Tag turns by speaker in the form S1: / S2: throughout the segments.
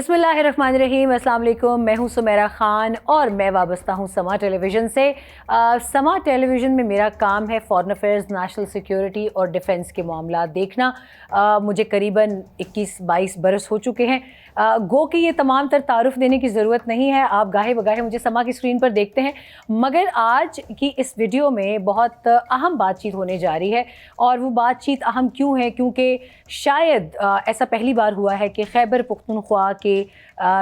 S1: बिस्मिल्लाहिर्रहमानिर्रहीम, अस्सलाम वालेकुम। मैं हूं सुमेरा ख़ान और मैं वाबस्ता हूं समा टेलीविज़न से। समा टेलीविज़न में मेरा काम है फ़ॉरेन अफेयर्स, नेशनल सिक्योरिटी और डिफेंस के मामला देखना। मुझे करीबन 21-22 बरस हो चुके हैं। गो कि ये तमाम तर तारुफ देने की ज़रूरत नहीं है, आप गाहे बगाहे मुझे समा की स्क्रीन पर देखते हैं। मगर आज की इस वीडियो में बहुत अहम बातचीत होने जा रही है। और वो बातचीत अहम क्यों है? क्योंकि शायद ऐसा पहली बार हुआ है कि खैबर पख्तूनख्वा के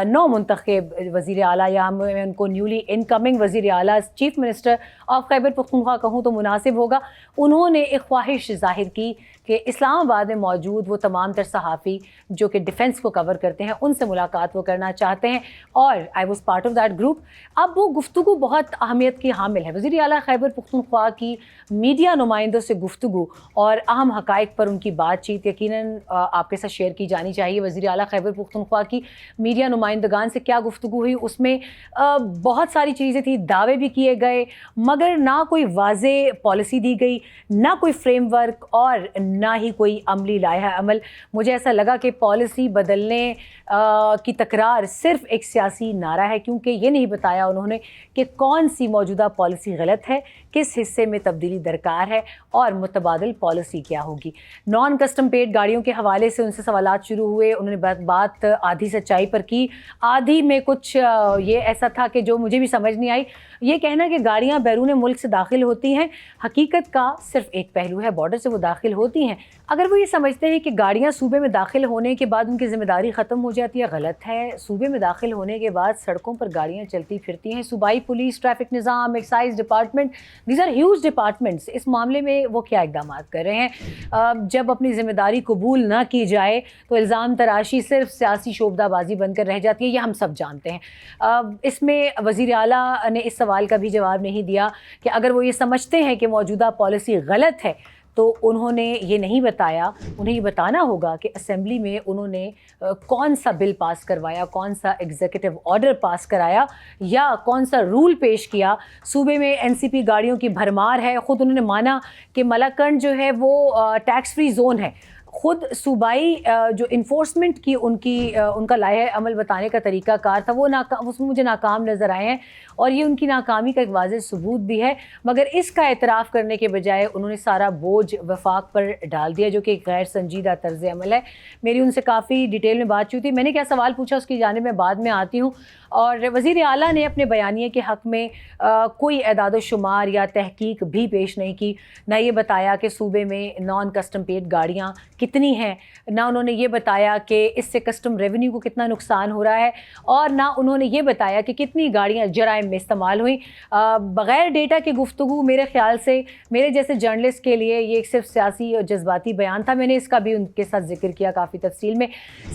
S1: नौ मुंतखब वज़ीर आला, या मैं उनको न्यूली इनकमिंग वज़ीर आला, chief minister of Khyber Pakhtunkhwa कहूँ तो मुनासिब होगा, उन्होंने एक ख्वाहिश ज़ाहिर की कि इस्लामाबाद में मौजूद वो तमाम तर सहाफ़ी जो कि डिफेंस को कवर करते हैं, उनसे मुलाकात वो करना चाहते हैं। और I was part of that group. अब वो गुफ्तगू बहुत अहमियत की हामिल है। वज़ीर आला खैबर पख्तूनख्वा की मीडिया नुमाइंदों से गुफ्तगू और अहम हक़ाइक़ पर उनकी बातचीत यकीनन आपके साथ शेयर की जानी चाहिए। वज़ीर आला खैबर पख्तूनख्वा की मीडिया नुमाइंदगान से क्या गुफ्तगू हुई, उसमें बहुत सारी चीज़ें थी, दावे भी किए गए, मगर ना कोई वाज़े पॉलिसी दी गई, ना कोई फ्रेमवर्क और ना ही कोई अमली लाया अमल। मुझे ऐसा लगा कि पॉलिसी बदलने की तकरार सिर्फ़ एक सियासी नारा है, क्योंकि ये नहीं बताया उन्होंने कि कौन सी मौजूदा पॉलिसी गलत है, किस हिस्से में तब्दीली दरकार है और मुतबादिल पॉलिसी क्या होगी। नॉन कस्टम पेड गाड़ियों के हवाले से उनसे सवालात शुरू हुए। उन्होंने बात आधी सच्चाई पर की, आधी में कुछ ये ऐसा था कि जो मुझे भी समझ नहीं आई। ये कहना कि गाड़ियाँ बैरून मुल्क से दाखिल होती हैं, हकीकत का सिर्फ एक पहलू है, बॉर्डर से वो दाखिल होती हैं। अगर वो ये समझते हैं कि गाड़ियाँ सूबे में दाखिल होने के बाद उनकी ज़िम्मेदारी ख़त्म हो जाती है, गलत है। सूबे में दाखिल होने के बाद सड़कों पर गाड़ियाँ चलती फिरती हैं। सूबाई पुलिस, ट्रैफिक निज़ाम, excise department, these are huge departments. इस मामले में वो क्या इक़दाम कर रहे हैं? जब अपनी ज़िम्मेदारी कबूल ना की जाए तो इल्ज़ाम तराशी सिर्फ सियासी शोबदाबाजी बनकर रह जाती है, ये हम सब जानते हैं। इसमें वज़ीर आला ने इस सवाल का भी जवाब नहीं दिया कि अगर वो ये समझते हैं कि मौजूदा पॉलिसी गलत है तो उन्होंने ये नहीं बताया। उन्हें ये बताना होगा कि असेंबली में उन्होंने कौन सा बिल पास करवाया, कौन सा एग्जीक्यूटिव ऑर्डर पास कराया, या कौन सा रूल पेश किया। सूबे में एनसीपी गाड़ियों की भरमार है। ख़ुद उन्होंने माना कि मलाकंड जो है वो टैक्स फ्री जोन है। ख़ुद सूबाई जो इन्फोर्समेंट की उनका लाहे अमल बताने का तरीका कार था, वो उसमें मुझे नाकाम नज़र आए हैं, और ये उनकी नाकामी का एक वाज़ेह सबूत भी है। मगर इसका एतराफ़ करने के बजाय उन्होंने सारा बोझ वफाक पर डाल दिया, जो कि एक गैर संजीदा तर्ज़ अमल है। मेरी उनसे काफ़ी डिटेल में बातचीत हुई। मैंने क्या सवाल पूछा उसकी जानिब में बाद में आती हूँ। और वज़ीर आला ने अपने बयानिए के हक़ में कोई एदाद शुमार या तहकीक भी पेश नहीं की। ना ये बताया कि सूबे में नॉन कस्टम पेड गाड़ियाँ कितनी हैं, ना उन्होंने ये बताया कि इससे कस्टम रेवेन्यू को कितना नुकसान हो रहा है, और ना उन्होंने ये बताया कि कितनी गाड़ियाँ जराइम में इस्तेमाल हुई। बग़ैर डेटा के गुफ्तगू मेरे ख़्याल से मेरे जैसे जर्नलिस्ट के लिए ये एक सिर्फ सियासी और जज्बाती बयान था। मैंने इसका भी उनके साथ जिक्र किया काफ़ी तफसील में।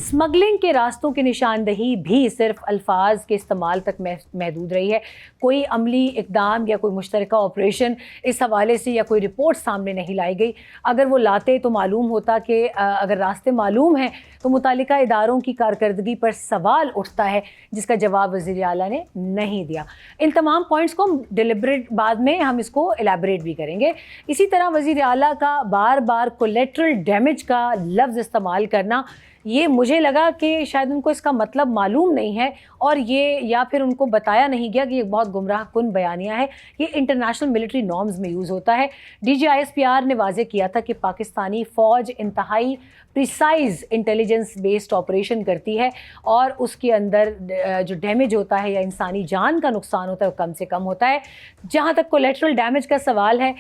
S1: स्मगलिंग के रास्तों की निशानदही भी सिर्फ अल्फाज के इस्तेमाल तक महदूद रही है। कोई अमली इक़दाम या कोई मुश्तरका ऑपरेशन इस हवाले से या कोई रिपोर्ट सामने नहीं लाई गई। अगर वो लाते तो मालूम होता कि अगर रास्ते मालूम हैं तो मुतालिका इदारों की कारकर्दगी पर सवाल उठता है, जिसका जवाब वज़ीर आला ने नहीं दिया। इन तमाम पॉइंट्स को हम डिलिबरेट बाद में हम इसको एलैबोरेट भी करेंगे। इसी तरह वज़ीर आला का बार बार कोलेटरल डैमेज का लफ्ज़ इस्तेमाल करना, ये मुझे लगा कि शायद उनको इसका मतलब मालूम नहीं है, और ये या फिर उनको बताया नहीं गया कि ये बहुत गुमराह कुन बयानिया है। ये इंटरनेशनल मिलिट्री नॉर्म्स में यूज़ होता है। DGISPR ने वाज़े किया था कि पाकिस्तानी फ़ौज इंतहाई प्रिसाइज इंटेलिजेंस बेस्ड ऑपरेशन करती है, और उसके अंदर जो डैमेज होता है या इंसानी जान का नुकसान होता है वो कम से कम होता है। जहाँ तक कोलेटरल डैमेज का सवाल है,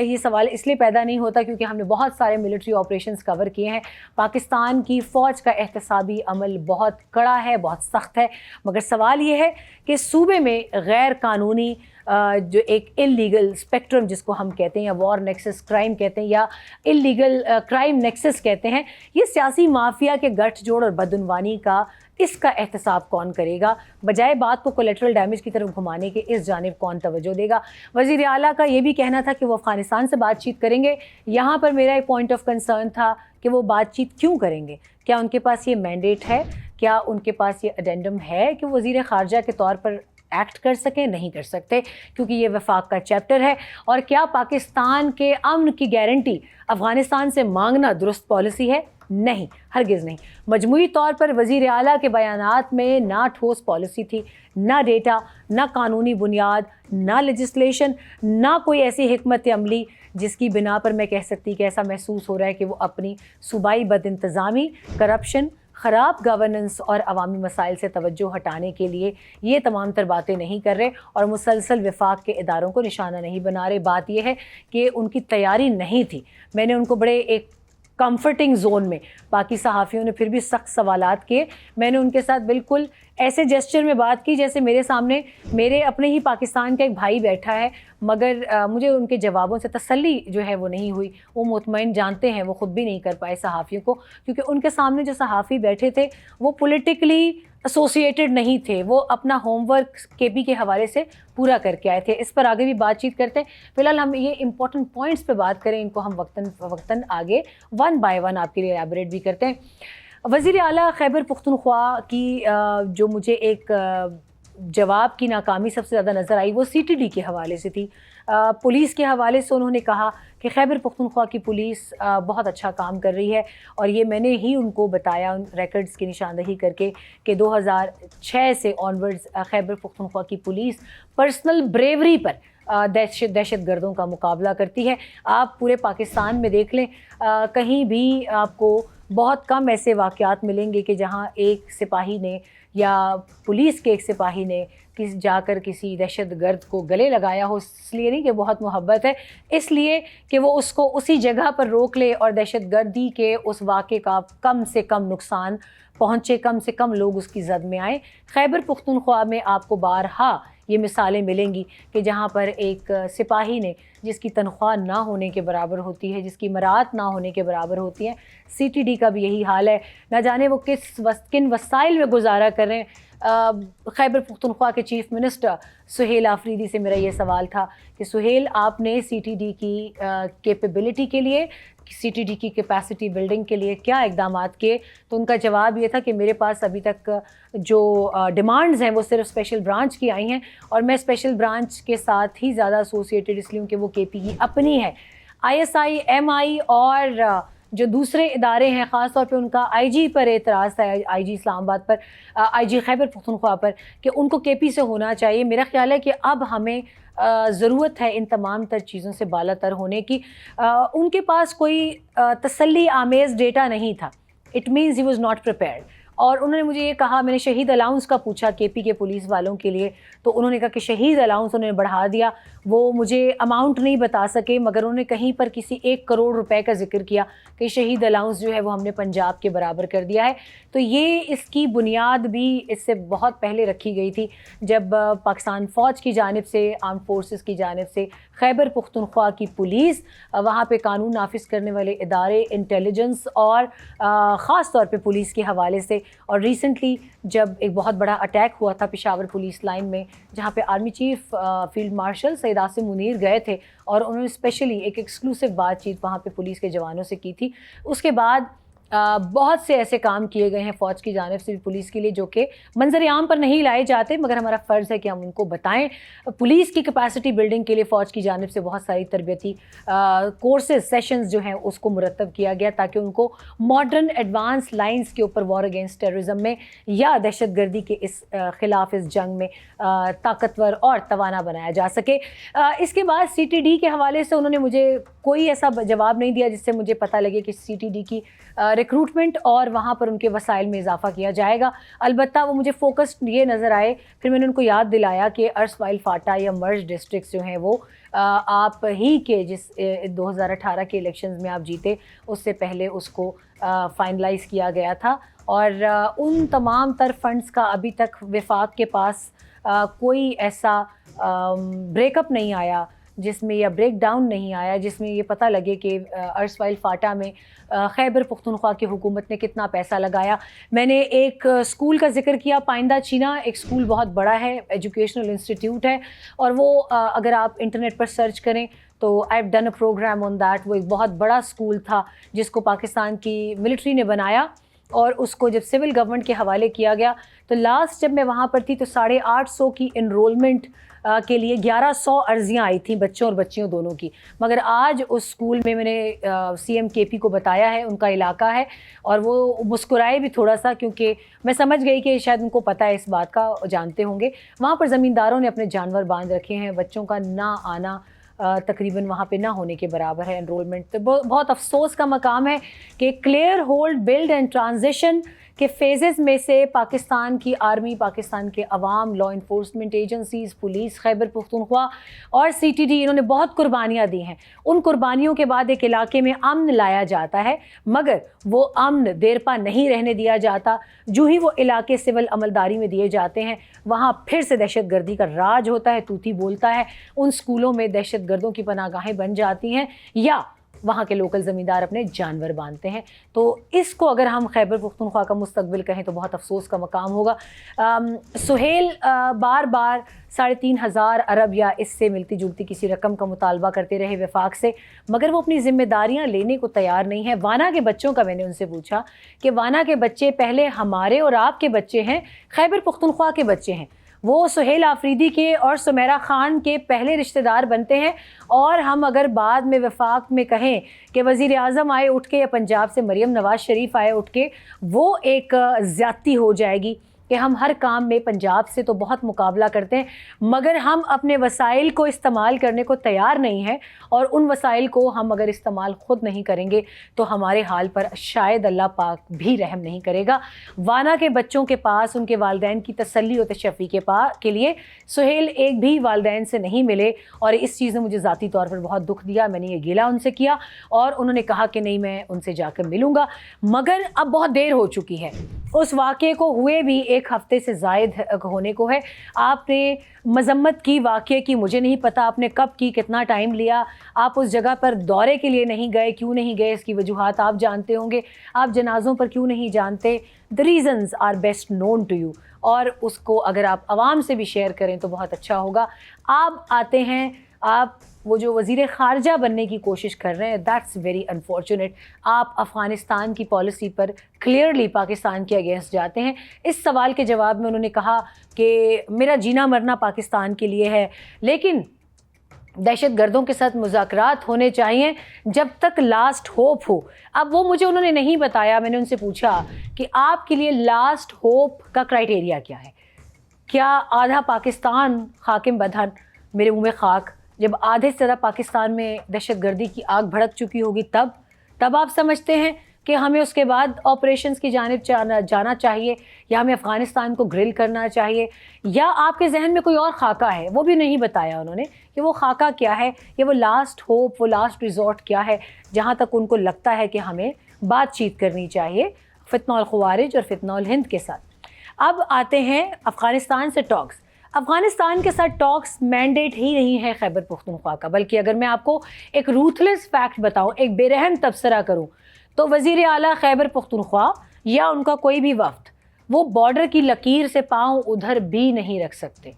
S1: ये सवाल इसलिए पैदा नहीं होता क्योंकि हमने बहुत सारे मिलिट्री ऑपरेशंस कवर किए हैं। पाकिस्तान की फ़ौज का एहतसाबी अमल बहुत कड़ा है, बहुत सख्त है। मगर सवाल ये है कि सूबे में गैर कानूनी जो एक इल्लीगल स्पेक्ट्रम जिसको हम कहते हैं, या वॉर नेक्सस क्राइम कहते हैं, या इल्लीगल क्राइम नेक्सस कहते हैं, ये सियासी माफिया के गठजोड़ और बदउनवानी का, इसका एहतसाब कौन करेगा? बजाय बात को कोलेटरल डैमेज की तरफ घुमाने के इस जानिब कौन तवज्जो देगा? वज़ीर आला का ये भी कहना था कि वो अफ़गानिस्तान से बातचीत करेंगे। यहाँ पर मेरा एक पॉइंट ऑफ कंसर्न था कि वो बातचीत क्यों करेंगे? क्या उनके पास ये मैंडेट है? क्या उनके पास ये एडेंडम है कि वज़ीर ख़ारजा के तौर पर एक्ट कर सकें? नहीं कर सकते, क्योंकि ये वफाक का चैप्टर है। और क्या पाकिस्तान के अमन की गारंटी अफ़गानिस्तान से मांगना दुरुस्त पॉलिसी है? نہیں، ہرگز نہیں۔ مجموعی طور پر وزیر اعلیٰ کے بیانات میں نہ ٹھوس پالیسی تھی، نہ ڈیٹا، نہ قانونی بنیاد، نہ لیجسلیشن، نہ کوئی ایسی حکمت عملی جس کی بنا پر میں کہہ سکتی کہ ایسا محسوس ہو رہا ہے کہ وہ اپنی صوبائی بد انتظامی، کرپشن، خراب گورننس اور عوامی مسائل سے توجہ ہٹانے کے لیے یہ تمام تر باتیں نہیں کر رہے اور مسلسل وفاق کے اداروں کو نشانہ نہیں بنا رہے۔ بات یہ ہے کہ ان کی تیاری نہیں تھی۔ میں نے ان کو بڑے ایک کمفرٹنگ زون میں، باقی صحافیوں نے پھر بھی سخت سوالات کیے، میں نے ان کے ساتھ بالکل ایسے جیسچر میں بات کی جیسے میرے سامنے میرے اپنے ہی پاکستان کا ایک بھائی بیٹھا ہے، مگر مجھے ان کے جوابوں سے تسلی جو ہے وہ نہیں ہوئی۔ وہ مطمئن جانتے ہیں، وہ خود بھی نہیں کر پائے صحافیوں کو، کیونکہ ان کے سامنے جو صحافی بیٹھے تھے وہ پولیٹیکلی ایسوسیٹڈ نہیں تھے، وہ اپنا ہوم ورک کے پی کے حوالے سے پورا کر کے آئے تھے۔ اس پر آگے بھی بات چیت کرتے ہیں، فی الحال ہم یہ امپورٹنٹ پوائنٹس پہ بات کریں، ان کو ہم وقتاً آگے ون بائی ون آپ کے لیے ایلیبریٹ بھی کرتے ہیں۔ وزیر اعلیٰ خیبر پختونخوا کی جو مجھے ایک جواب کی ناکامی سب سے زیادہ نظر آئی وہ سی ٹی ڈی کے حوالے سے تھی۔ پولیس کے حوالے سے انہوں نے کہا کہ خیبر پختونخوا کی پولیس بہت اچھا کام کر رہی ہے، اور یہ میں نے ہی ان کو بتایا ان ریکارڈز کی نشاندہی کر کے کہ 2006 سے آنورڈز خیبر پختونخوا کی پولیس پرسنل بریوری پر دہشت گردوں کا مقابلہ کرتی ہے۔ آپ پورے پاکستان میں دیکھ لیں، کہیں بھی آپ کو بہت کم ایسے واقعات ملیں گے کہ جہاں ایک سپاہی نے یا پولیس کے ایک سپاہی نے جا کر کسی دہشت گرد کو گلے لگایا ہو، اس لیے نہیں کہ بہت محبت ہے، اس لیے کہ وہ اس کو اسی جگہ پر روک لے اور دہشت گردی کے اس واقعے کا کم سے کم نقصان پہنچے، کم سے کم لوگ اس کی زد میں آئیں۔ خیبر پختونخوا میں آپ کو بارہا یہ مثالیں ملیں گی کہ جہاں پر ایک سپاہی نے، جس کی تنخواہ نہ ہونے کے برابر ہوتی ہے، جس کی مراعات نہ ہونے کے برابر ہوتی ہیں، سی ٹی ڈی کا بھی یہی حال ہے، نہ جانے وہ کن وسائل میں گزارا کر رہے ہیں۔ خیبر پختونخوا کے چیف منسٹر سہیل آفریدی سے میرا یہ سوال تھا کہ سہیل، آپ نے سی ٹی ڈی کی کیپیبلٹی کے لیے، سی ٹی ڈی کی کیپیسٹی بلڈنگ کے لیے کیا اقدامات کیے؟ تو ان کا جواب یہ تھا کہ میرے پاس ابھی تک جو ڈیمانڈز ہیں وہ صرف اسپیشل برانچ کی آئی ہیں، اور میں اسپیشل برانچ کے ساتھ ہی زیادہ ایسوسیٹڈ اس لیے کہ وہ کے پی کی اپنی ہے۔ آئی ایس آئی، ایم آئی اور جو دوسرے ادارے ہیں، خاص طور پہ ان کا آئی جی پر اعتراض تھا، آئی جی اسلام آباد پر، آئی جی خیبر پختونخوا پر، کہ ان کو کے پی سے ہونا چاہیے۔ میرا خیال ہے کہ اب ہمیں ضرورت ہے ان تمام تر چیزوں سے بالا تر ہونے کی۔ ان کے پاس کوئی تسلی آمیز ڈیٹا نہیں تھا، it means he was not prepared. اور انہوں نے مجھے یہ کہا، میں نے شہید الاؤنس کا پوچھا کے پی کے پولیس والوں کے لیے، تو انہوں نے کہا کہ شہید الاؤنس انہوں نے بڑھا دیا، وہ مجھے اماؤنٹ نہیں بتا سکے، مگر انہوں نے کہیں پر کسی 1 کروڑ روپے کا ذکر کیا کہ شہید الاؤنس جو ہے وہ ہم نے پنجاب کے برابر کر دیا ہے۔ تو یہ اس کی بنیاد بھی اس سے بہت پہلے رکھی گئی تھی، جب پاکستان فوج کی جانب سے، آرم فورسز کی جانب سے خیبر پختونخوا کی پولیس، وہاں پہ قانون نافذ کرنے والے ادارے، انٹیلیجنس اور خاص طور پہ پولیس کے حوالے سے، اور ریسنٹلی جب ایک بہت بڑا اٹیک ہوا تھا پشاور پولیس لائن میں، جہاں پہ army chief field marshal Syed Asim Munir گئے تھے اور انہوں نے اسپیشلی ایک ایکسکلوسیو بات چیت وہاں پہ پولیس کے جوانوں سے کی تھی۔ اس کے بعد بہت سے ایسے کام کیے گئے ہیں فوج کی جانب سے پولیس کے لیے جو کہ منظر عام پر نہیں لائے جاتے، مگر ہمارا فرض ہے کہ ہم ان کو بتائیں۔ پولیس کی کیپیسٹی بلڈنگ کے لیے فوج کی جانب سے بہت ساری تربیتی کورسز، سیشنز جو ہیں اس کو مرتب کیا گیا تاکہ ان کو ماڈرن ایڈوانس لائنز کے اوپر وار اگینسٹ ٹیررزم میں یا دہشت گردی کے اس خلاف اس جنگ میں طاقتور اور توانا بنایا جا سکے۔ اس کے بعد سی ٹی ڈی کے حوالے سے انہوں نے مجھے کوئی ایسا جواب نہیں دیا جس سے مجھے پتہ لگے کہ سی ٹی ڈی کی ریکروٹمنٹ اور وہاں پر ان کے وسائل میں اضافہ کیا جائے گا۔ البتہ وہ مجھے فوکسڈ یہ نظر آئے، پھر میں نے ان کو یاد دلایا کہ ارسوائل فاٹا یا مرج ڈسٹرکٹس جو ہیں وہ آپ ہی کے جس 2018 کے الیکشنز میں آپ جیتے اس سے پہلے اس کو فائنلائز کیا گیا تھا، اور ان تمام تر فنڈز کا ابھی تک وفاق کے پاس کوئی ایسا بریک اپ نہیں آیا جس میں، یا بریک ڈاؤن نہیں آیا جس میں یہ پتہ لگے کہ ارسوائل فاٹا میں خیبر پختونخوا کی حکومت نے کتنا پیسہ لگایا۔ میں نے ایک اسکول کا ذکر کیا، پائندہ چینا، ایک اسکول بہت بڑا ہے، ایجوکیشنل انسٹیٹیوٹ ہے، اور وہ اگر آپ انٹرنیٹ پر سرچ کریں تو I have done a programme on that, وہ ایک بہت بڑا اسکول تھا جس کو پاکستان کی ملٹری نے بنایا، اور اس کو جب سول گورنمنٹ کے حوالے کیا گیا تو لاسٹ جب میں وہاں پر تھی تو 850 کی انرولمنٹ کے لیے 1100 अर्जियाँ आई थी बच्चों और बच्चियों दोनों की, मगर आज उस स्कूल में मैंने CM KP को बताया है, उनका इलाका है, और वो मुस्कुराए भी थोड़ा सा, क्योंकि मैं समझ गई कि शायद उनको पता है इस बात का, जानते होंगे। वहाँ पर ज़मींदारों ने अपने जानवर बांध रखे हैं, बच्चों का ना आना तकरीबन वहाँ पे ना होने के बराबर है एनरोलमेंट। तो बहुत अफसोस का मकाम है कि clear hold build and transition के फेजेस में से पाकिस्तान की आर्मी, पाकिस्तान के अवाम, law enforcement agencies, police, Khyber Pakhtunkhwa और CTD, इन्होंने बहुत कुर्बानियाँ दी हैं। उन कुर्बानियों के बाद एक इलाके में अमन लाया जाता है, मगर वो अमन देर पा नहीं रहने दिया जाता। जो ही वो इलाके सिविल अमलदारी में दिए जाते हैं, वहाँ फिर से दहशत गर्दी का राज होता है, तूती बोलता है। उन स्कूलों में दहशत गर्दों की पनाहगाहें बन जाती हैं, या वहाँ के लोकल ज़मींदार अपने जानवर बांधते हैं। तो इसको अगर हम खैबर पख्तूनख्वा का मुस्तकबिल कहें तो बहुत अफसोस का मकाम होगा। सुहेल बार बार 3,500 अरब या इससे मिलती जुलती किसी रकम का मुतालबा करते रहे वफाक से, मगर वो अपनी ज़िम्मेदारियाँ लेने को तैयार नहीं है। वाना के बच्चों का मैंने उनसे पूछा कि वाना के बच्चे पहले हमारे और आपके बच्चे हैं, खैबर पख्तूनख्वा के बच्चे हैं। वो सुहेल आफरीदी के और सुमेरा ख़ान के पहले रिश्तेदार बनते हैं, और हम अगर बाद में वफाक में कहें कि वज़ीर आज़म आए उठ के या पंजाब से मरियम नवाज़ शरीफ आए उठ के, वो एक ज़्यादती हो जाएगी कि हम हर काम में पंजाब से तो बहुत मुकाबला करते हैं, मगर हम अपने वसाइल को इस्तेमाल करने को तैयार नहीं हैं, और उन वसाइल को हम अगर इस्तेमाल ख़ुद नहीं करेंगे तो हमारे हाल पर शायद अल्लाह पाक भी रहम नहीं करेगा। वाना के बच्चों के पास उनके वालिदैन की तसल्ली और तशफ़ी के लिए सुहेल एक भी वालिदैन से नहीं मिले, और इस चीज़ ने मुझे ज़ाती तौर पर बहुत दुख दिया। मैंने ये गिला उनसे किया, और उन्होंने कहा कि नहीं, मैं उनसे जाकर मिलूँगा, मगर अब बहुत देर हो चुकी है। उस वाक़े को हुए भी 1 हफ़्ते से ज़ायद होने को है। आपने मज़म्मत की वाक़े की, मुझे नहीं पता आपने कब की, कितना टाइम लिया, आप उस जगह पर दौरे के लिए नहीं गए, क्यों नहीं गए, इसकी वजूहात आप जानते होंगे। आप जनाज़ों पर क्यों नहीं जानते, the reasons are best known to you, और उसको अगर आप आवाम से भी शेयर करें तो बहुत अच्छा होगा। आप आते हैं, आप वो जो वज़ीर ख़ारजा बनने की कोशिश कर रहे हैं, दैट्स वेरी अनफॉर्चुनेट। आप अफ़गानिस्तान की पॉलिसी पर क्लियरली पाकिस्तान के अगेंस्ट जाते हैं। इस सवाल के जवाब में उन्होंने कहा कि मेरा जीना मरना पाकिस्तान के लिए है, लेकिन दहशत गर्दों के साथ मुज़ाकरात होने चाहिए जब तक लास्ट होप हो। अब वो मुझे उन्होंने नहीं बताया। मैंने उनसे पूछा कि आपके लिए लास्ट होप का क्राइटेरिया क्या है? क्या आधा पाकिस्तान हाकिम बदहन, मेरे मुँह में खाक, जब आधे से ज़्यादा पाकिस्तान में दहशत गर्दी की आग भड़क चुकी होगी तब आप समझते हैं कि हमें उसके बाद ऑपरेशंस की जानिब जाना चाहिए, या हमें अफ़गानिस्तान को ग्रिल करना चाहिए, या आपके जहन में कोई और खाका है? वो भी नहीं बताया उन्होंने कि वो खाका क्या है, या वो लास्ट होप, वो लास्ट रिजॉर्ट क्या है, जहाँ तक उनको लगता है कि हमें बातचीत करनी चाहिए फितनौल ख़वारिज और फितनौल हिंद के साथ। अब आते हैं अफ़गानिस्तान से टॉक्स। अफ़गानिस्तान के साथ टॉक्स मैंडेट ही नहीं है खैबर पख्तूनख्वा का, बल्कि अगर मैं आपको एक रूथलेस फैक्ट बताऊं, एक बेरहम तबसरा करूं, तो वज़ीर आला खैबर पख्तूनख्वा या उनका कोई भी वफ्द वो बॉर्डर की लकीर से पाँव उधर भी नहीं रख सकते,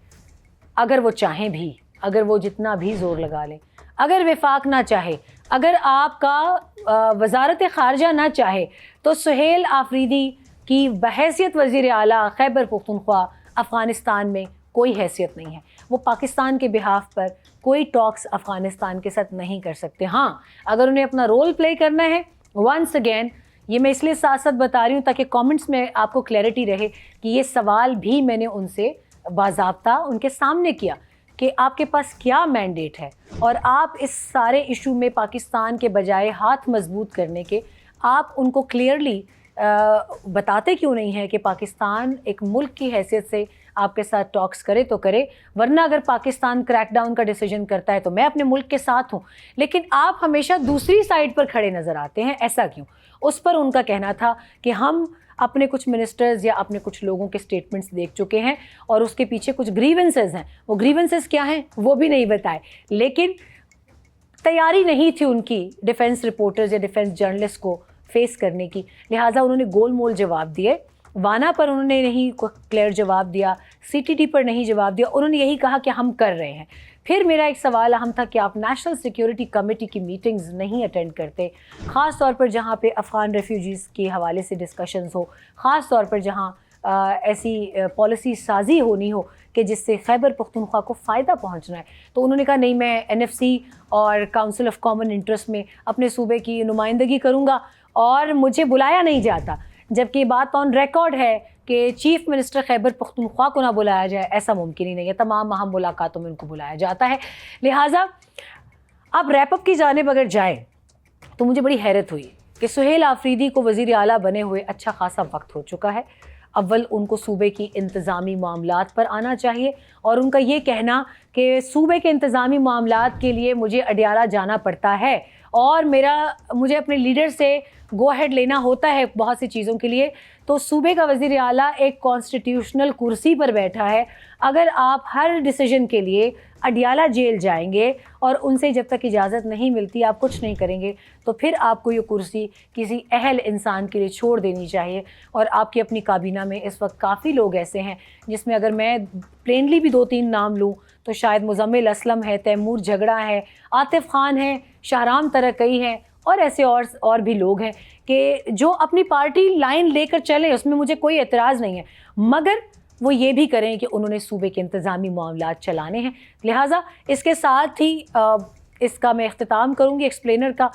S1: अगर वो चाहें भी, अगर वो जितना भी ज़ोर लगा लें, अगर वफाक ना चाहे, अगर आपका वज़ारत ख़ारजा ना चाहे, तो सुहेल आफरीदी की बहैसियत वज़ीर आला खैबर पख्तूनख्वा अफ़गानिस्तान में कोई हैसियत नहीं है। वो पाकिस्तान के बिहाफ पर कोई टॉक्स अफ़गानिस्तान के साथ नहीं कर सकते। हाँ, अगर उन्हें अपना रोल प्ले करना है, वंस अगेन ये मैं इसलिए साथ साथ बता रही हूँ ताकि कमेंट्स में आपको क्लैरिटी रहे कि ये सवाल भी मैंने उनसे बाज़ाब्ता उनके सामने किया कि आपके पास क्या मैंडेट है, और आप इस सारे इशू में पाकिस्तान के बजाय हाथ मजबूत करने के आप उनको क्लियरली बताते क्यों नहीं है कि पाकिस्तान एक मुल्क की हैसियत से आपके साथ टॉक्स करे तो करे, वरना अगर पाकिस्तान क्रैकडाउन का डिसीजन करता है तो मैं अपने मुल्क के साथ हूँ, लेकिन आप हमेशा दूसरी साइड पर खड़े नज़र आते हैं, ऐसा क्यों? उस पर उनका कहना था कि हम अपने कुछ मिनिस्टर्स या अपने कुछ लोगों के स्टेटमेंट्स देख चुके हैं और उसके पीछे कुछ ग्रीवेंसेस हैं। वो ग्रीवेंसेस क्या हैं वो भी नहीं बताए, लेकिन तैयारी नहीं थी उनकी डिफेंस रिपोर्टर्स या डिफेंस जर्नलिस्ट को फेस करने की, लिहाजा उन्होंने गोल मोल जवाब दिए। वाना पर उन्होंने नहीं क्लियर जवाब दिया, CTD पर नहीं जवाब दिया, उन्होंने यही कहा कि हम कर रहे हैं। फिर मेरा एक सवाल अहम था कि आप नेशनल सिक्योरिटी कमेटी की मीटिंग्स नहीं अटेंड करते, ख़ास तौर पर जहाँ पे अफ़गान रेफ्यूजीज़ के हवाले से डिस्कशंस हो, ख़ास तौर पर जहाँ ऐसी पॉलिसी साजी होनी हो کہ جس سے خیبر پختونخوا کو فائدہ پہنچنا ہے. تو انہوں نے کہا نہیں میں NFC اور کاؤنسل آف کامن انٹرسٹ میں اپنے صوبے کی نمائندگی کروں گا اور مجھے بلایا نہیں جاتا, جبکہ یہ بات آن ریکارڈ ہے کہ چیف منسٹر خیبر پختونخوا کو نہ بلایا جائے, ایسا ممکن ہی نہیں ہے. تمام اہم ملاقاتوں میں ان کو بلایا جاتا ہے. لہٰذا اب ریپ اپ کی جانب اگر جائیں تو مجھے بڑی حیرت ہوئی کہ سہیل آفریدی کو وزیر اعلیٰ بنے ہوئے اچھا خاصا وقت ہو چکا ہے. اول ان کو صوبے کی انتظامی معاملات پر آنا چاہیے, اور ان کا یہ کہنا کہ صوبے کے انتظامی معاملات کے لیے مجھے اڈیالہ جانا پڑتا ہے اور مجھے اپنے لیڈر سے گو ہیڈ لینا ہوتا ہے بہت سی چیزوں کے لیے, تو صوبے کا وزیر اعلیٰ ایک کانسٹیٹیوشنل کرسی پر بیٹھا ہے. اگر آپ ہر ڈیسیجن کے لیے اڈیالہ جیل جائیں گے اور ان سے جب تک اجازت نہیں ملتی آپ کچھ نہیں کریں گے, تو پھر آپ کو یہ کرسی کسی اہل انسان کے لیے چھوڑ دینی چاہیے. اور آپ کی اپنی کابینہ میں اس وقت کافی لوگ ایسے ہیں جس میں اگر میں پلینلی بھی 2-3 نام لوں تو شاید مزمل اسلم ہے, تیمور جھگڑا ہے, عاطف خان ہے, شاہرام ترکئی ہیں, اور ایسے اور بھی لوگ ہیں کہ جو اپنی پارٹی لائن لے کر چلیں, اس میں مجھے کوئی اعتراض نہیں ہے, مگر وہ یہ بھی کریں کہ انہوں نے صوبے کے انتظامی معاملات چلانے ہیں. لہٰذا اس کے ساتھ ہی اس کا میں اختتام کروں گی ایکسپلینر کا.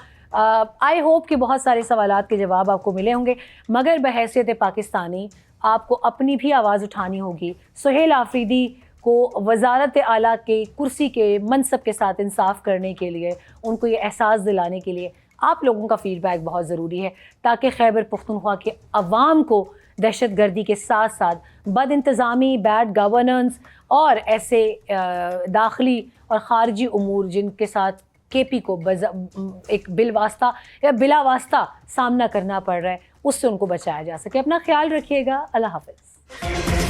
S1: آئی ہوپ کہ بہت سارے سوالات کے جواب آپ کو ملے ہوں گے, مگر بحیثیت پاکستانی آپ کو اپنی بھی آواز اٹھانی ہوگی. سہیل آفریدی کو وزارت اعلیٰ کے کرسی کے منصب کے ساتھ انصاف کرنے کے لیے, ان کو یہ احساس دلانے کے لیے آپ لوگوں کا فیڈ بیک بہت ضروری ہے, تاکہ خیبر پختونخوا کے عوام کو دہشت گردی کے ساتھ ساتھ بد انتظامی, بیڈ گورننس اور ایسے داخلی اور خارجی امور جن کے ساتھ KP کو ایک بالواسطہ یا بلا واسطہ سامنا کرنا پڑ رہا ہے, اس سے ان کو بچایا جا سکے. اپنا خیال رکھیے گا. اللہ حافظ.